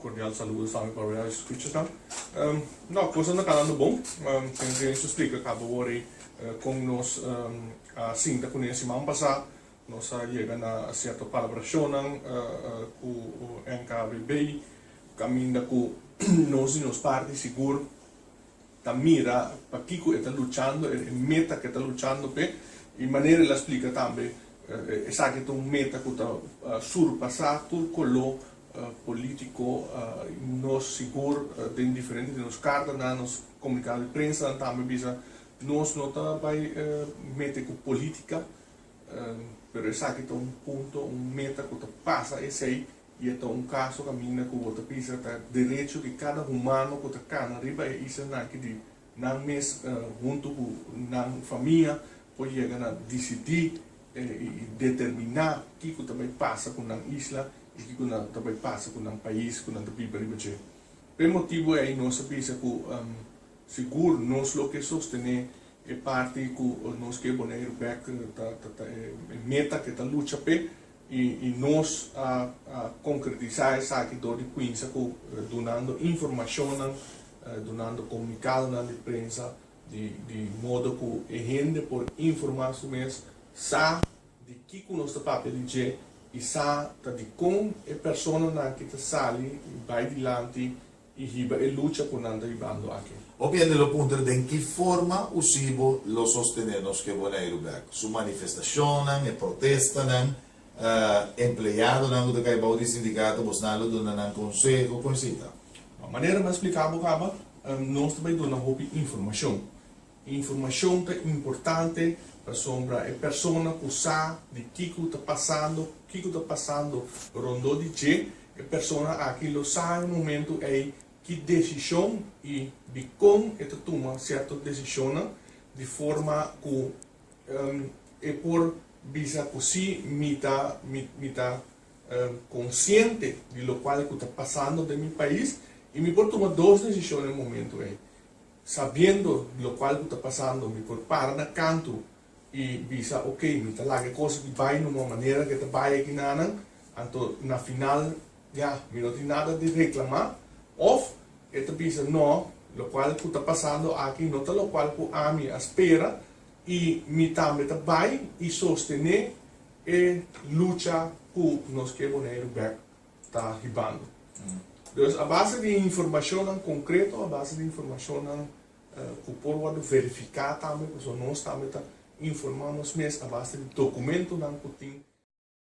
cordial saludo para os escutas. Não, coisa não está bom. Tem que explicar que acabou com nós assim da conhece mais passar. Nós chegamos a certa colaboração com o NKVB, caminho com nós parte seguro. Da mira para Kiko está lutando, meta que está lutando pe e maneira ela explica também essa que é meta que está surpassar tudo colo político nós seguro de diferente de nos cartas nos comunicados de imprensa também bisa nós não tá vai meta com política pero essa que é ponto meta que está passa esse aí e é caso caminho que o outro pisa tá direito de cada humano que está cá na riba e isso não que de não mês junto com na família pode chegar a decidir e determinar o que também passa com a isla e o que também passa com o país com a riba riba por motivo é nós pensa que seguro nós lo que sostener é parte que nós que boneiro back meta que está luta pe e nós concretizar essa que do de Queens donando informação donando comunicado na imprensa de modo que a gente por informar sobre sabe de que nós está dizer e sabe de como a pessoa que está sali vai adiante e riba e luta por anda ribando aqui. Ovviamente lo punto è in che forma usivo lo sostenere che vuole rubare su manifestazioni e protestano empleado nango de caiba di sindicato bosnalo donan conselho conhecida. A maneira mais explicável acaba nós também damos uma informação. Informação é importante para sombra é pessoa que sabe de que está passando rondo de que a pessoa aquilo sabe no momento é que decisão e de como é toma certa decisão de forma que é por bisa così mita consciente de lo qual que está passando no meu país e me por tomar duas decisões no momento sabendo de lo qual que está passando me por parar na canto e bisa ok me tá lá que coisa que vai numa maneira que vai aqui então na final já me não tem nada de reclamar ou eta bisa não lo qual que está passando aqui não tá lo qual que a mim espera e me também vai e sostener e luta que nós que boneiro back está ribando. Então a base de informação concreta, a base de informação que por verificar também, porque nós também informamos mesmo a base de documento que tem